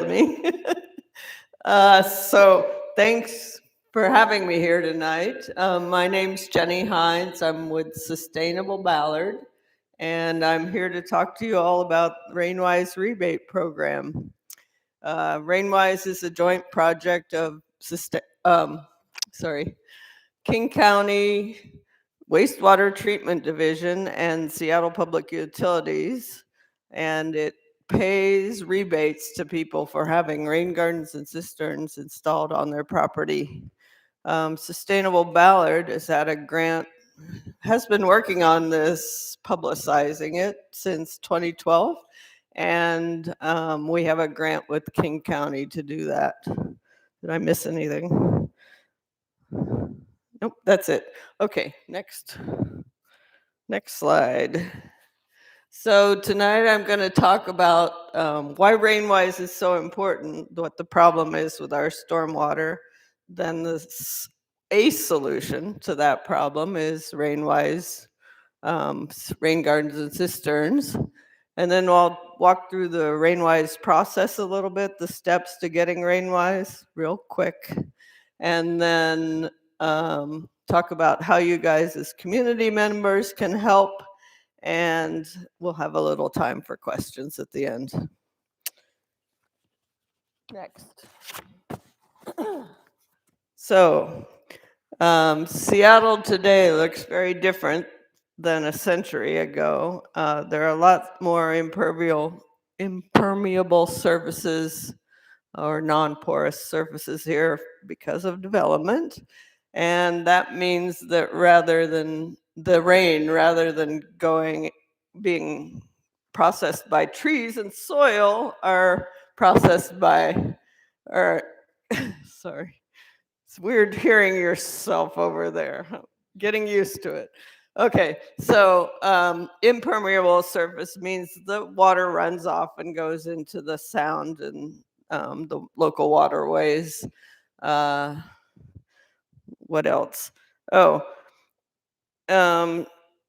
me. So thanks for having me here tonight. My name's Jenny Hines. I'm with Sustainable Ballard, and I'm here to talk to you all about the Rainwise rebate program. Rainwise is a joint project of King County Wastewater Treatment Division and Seattle Public Utilities, and it pays rebates to people for having rain gardens and cisterns installed on their property. Sustainable Ballard has been working on this, publicizing it since 2012, and we have a grant with King County to do that. Did I miss anything? Nope, that's it. Okay, next slide. So tonight I'm going to talk about why Rainwise is so important, what the problem is with our stormwater. Then a solution to that problem is Rainwise rain gardens and cisterns. And then I'll walk through the Rainwise process a little bit, the steps to getting Rainwise real quick. And then talk about how you guys as community members can help, and we'll have a little time for questions at the end. Next. So Seattle today looks very different than a century ago. There are a lot more impermeable surfaces or non-porous surfaces here because of development. And that means that rather than being processed by trees and soil, are processed by, sorry, it's weird hearing yourself over there. Getting used to it. Okay, so impermeable surface means the water runs off and goes into the sound and the local waterways. What else?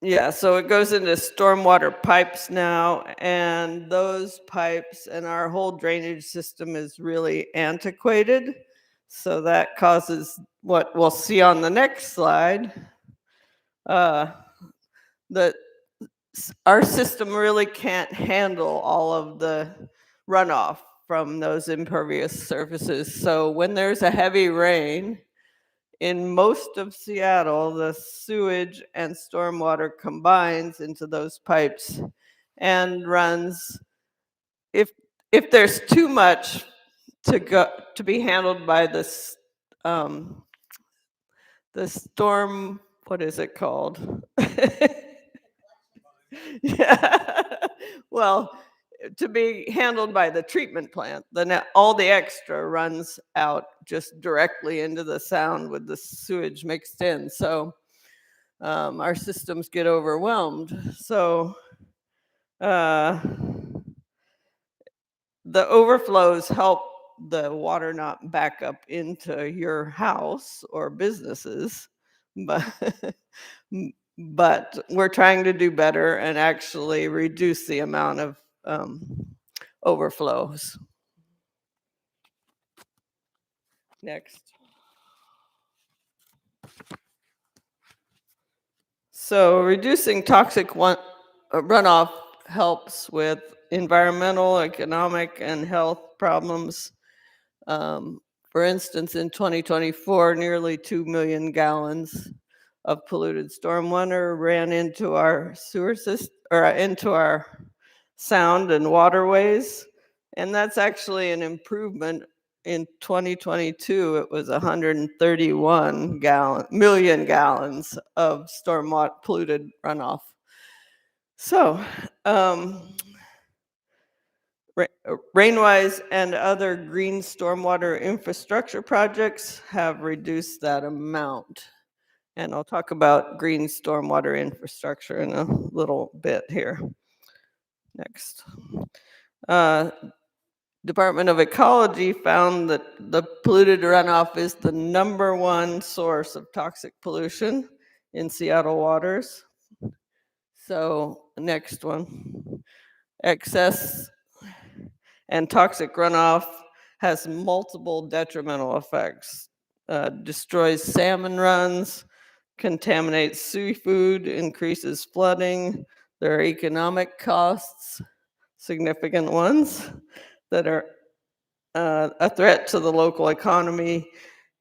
Yeah, so it goes into stormwater pipes now, and those pipes and our whole drainage system is really antiquated. So that causes what we'll see on the next slide. That our system really can't handle all of the runoff from those impervious surfaces. So when there's a heavy rain, in most of Seattle, the sewage and stormwater combines into those pipes and runs. If there's too much to be handled by this the storm, what is it called? Yeah. Well, to be handled by the treatment plant, then all the extra runs out just directly into the sound with the sewage mixed in. So our systems get overwhelmed. So the overflows help the water not back up into your house or businesses, but we're trying to do better and actually reduce the amount of overflows. Next. So reducing toxic runoff helps with environmental, economic, and health problems. For instance, in 2024, nearly 2 million gallons of polluted stormwater ran into our sewer system or into our sound and waterways, and that's actually an improvement. In 2022, it was 131 million gallons of polluted runoff. So Rainwise and other green stormwater infrastructure projects have reduced that amount. And I'll talk about green stormwater infrastructure in a little bit here. Next. Department of Ecology found that the polluted runoff is the #1 source of toxic pollution in Seattle waters. So next one. Excess and toxic runoff has multiple detrimental effects. Destroys salmon runs, contaminates seafood, increases flooding. There are economic costs, significant ones, that are a threat to the local economy.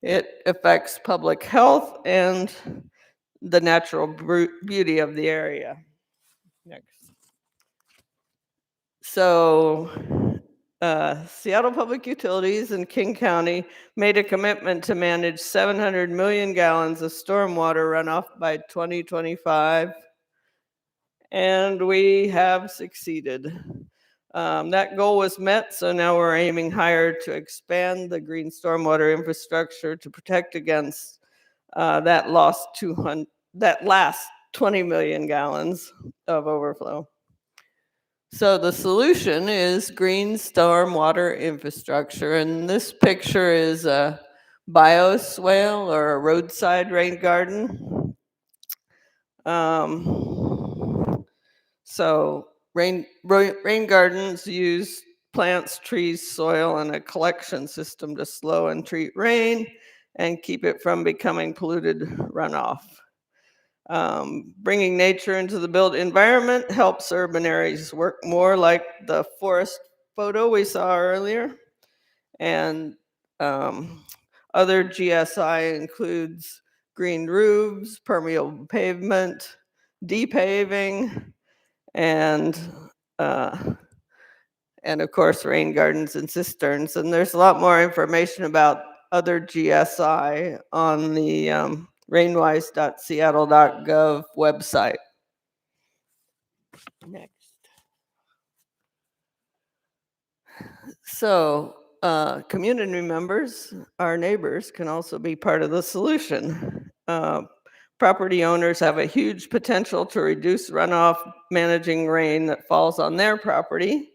It affects public health and the natural beauty of the area. Next. So, Seattle Public Utilities and King County made a commitment to manage 700 million gallons of stormwater runoff by 2025, and we have succeeded. That goal was met, so now we're aiming higher to expand the green stormwater infrastructure to protect against that last 20 million gallons of overflow. So the solution is green stormwater infrastructure, and this picture is a bioswale or a roadside rain garden. So rain gardens use plants, trees, soil, and a collection system to slow and treat rain and keep it from becoming polluted runoff. Bringing nature into the built environment helps urban areas work more like the forest photo we saw earlier. And other GSI includes green roofs, permeable pavement, depaving, and of course rain gardens and cisterns. And there's a lot more information about other GSI on the rainwise.seattle.gov website. Next. So community members, our neighbors, can also be part of the solution. Property owners have a huge potential to reduce runoff managing rain that falls on their property.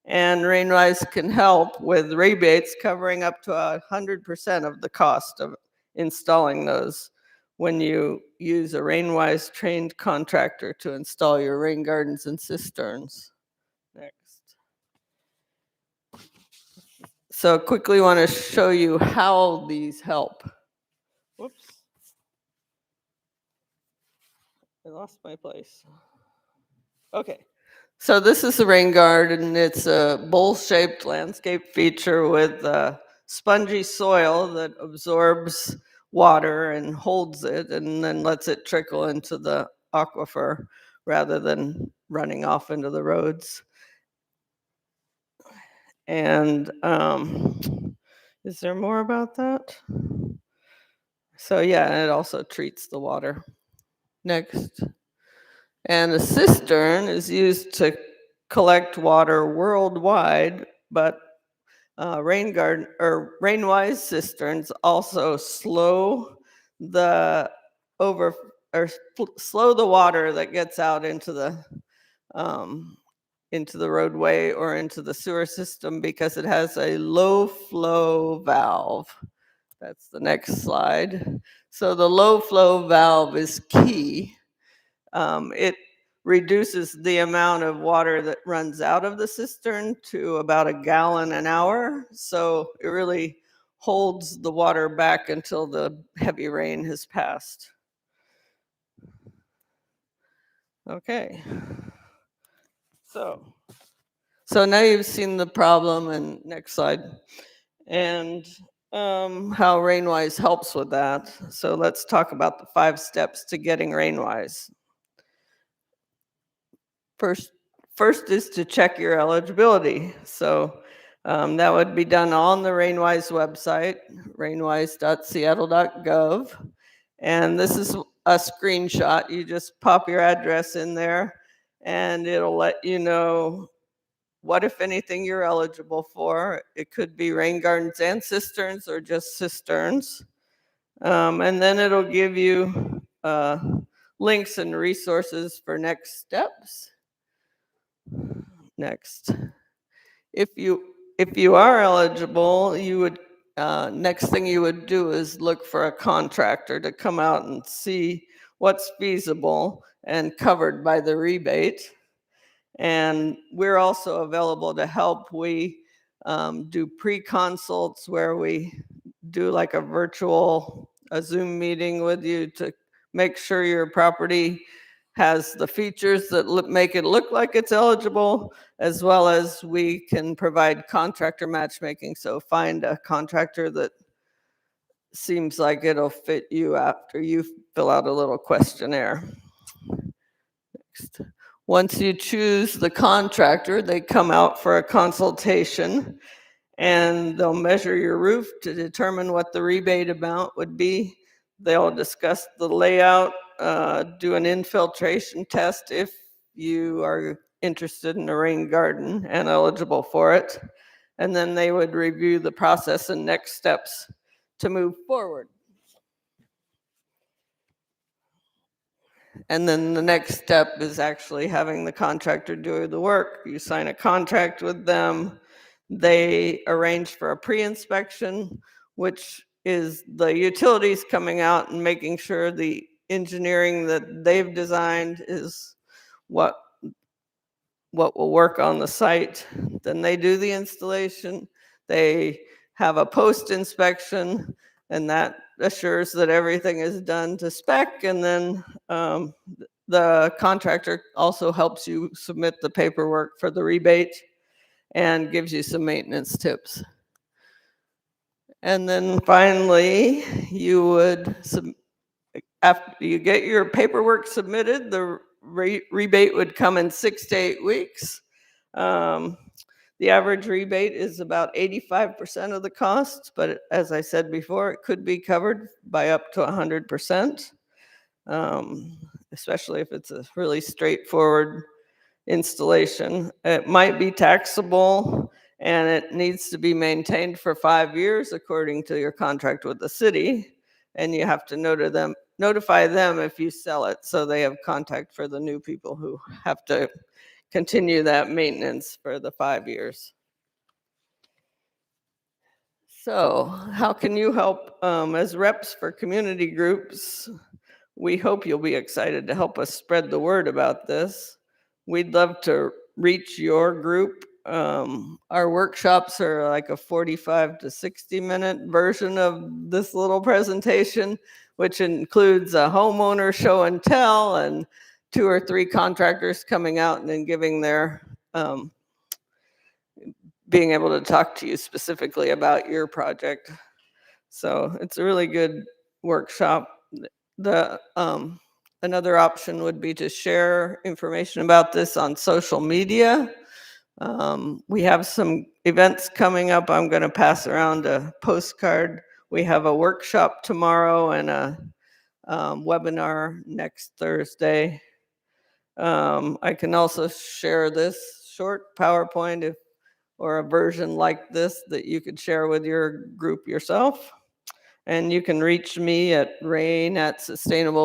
And Rainwise can help with rebates covering up to 100% of the cost of installing those when you use a Rainwise trained contractor to install your rain gardens and cisterns. Next. So quickly want to show you how these help. Whoops. I lost my place. Okay. So this is a rain garden. It's a bowl-shaped landscape feature with spongy soil that absorbs water and holds it and then lets it trickle into the aquifer rather than running off into the roads. And is there more about that? So yeah, it also treats the water. Next. And a cistern is used to collect water worldwide, but Rainwise cisterns also slow the slow the water that gets out into the roadway or into the sewer system because it has a low flow valve. That's the next slide. So the low flow valve is key. It reduces the amount of water that runs out of the cistern to about a gallon an hour. So it really holds the water back until the heavy rain has passed. Okay. So now you've seen the problem, and next slide. And how Rainwise helps with that. So let's talk about the 5 steps to getting Rainwise. First is to check your eligibility. So that would be done on the Rainwise website, rainwise.seattle.gov. And this is a screenshot. You just pop your address in there, and it'll let you know what, if anything, you're eligible for. It could be rain gardens and cisterns or just cisterns. And then it'll give you links and resources for next steps. Next. If you are eligible, you would next thing you would do is look for a contractor to come out and see what's feasible and covered by the rebate. And we're also available to help. We do pre-consults where we do like a Zoom meeting with you to make sure your property has the features that make it look like it's eligible, as well as we can provide contractor matchmaking. So find a contractor that seems like it'll fit you after you fill out a little questionnaire. Next. Once you choose the contractor, they come out for a consultation and they'll measure your roof to determine what the rebate amount would be. They'll discuss the layout, do an infiltration test if you are interested in a rain garden and eligible for it. And then they would review the process and next steps to move forward. And then the next step is actually having the contractor do the work. You sign a contract with them. They arrange for a pre-inspection, which is the utilities coming out and making sure the engineering that they've designed is what will work on the site. Then they do the installation. They have a post-inspection, and that assures that everything is done to spec. And then the contractor also helps you submit the paperwork for the rebate and gives you some maintenance tips. And then finally, you would, after you get your paperwork submitted, the rebate would come in 6 to 8 weeks. The average rebate is about 85% of the cost, but as I said before, it could be covered by up to 100%, especially if it's a really straightforward installation. It might be taxable and it needs to be maintained for 5 years according to your contract with the city, and you have to notify them if you sell it, so they have contact for the new people who have to continue that maintenance for the 5 years. So how can you help as reps for community groups? We hope you'll be excited to help us spread the word about this. We'd love to reach your group. Our workshops are like a 45 to 60-minute version of this little presentation, which includes a homeowner show and tell and 2 or 3 contractors coming out and then giving their, being able to talk to you specifically about your project. So it's a really good workshop. Another option would be to share information about this on social media. We have some events coming up. I'm going to pass around a postcard. We have a workshop tomorrow and a webinar next Thursday. I can also share this short PowerPoint or a version like this that you could share with your group yourself. And you can reach me at rain@sustainable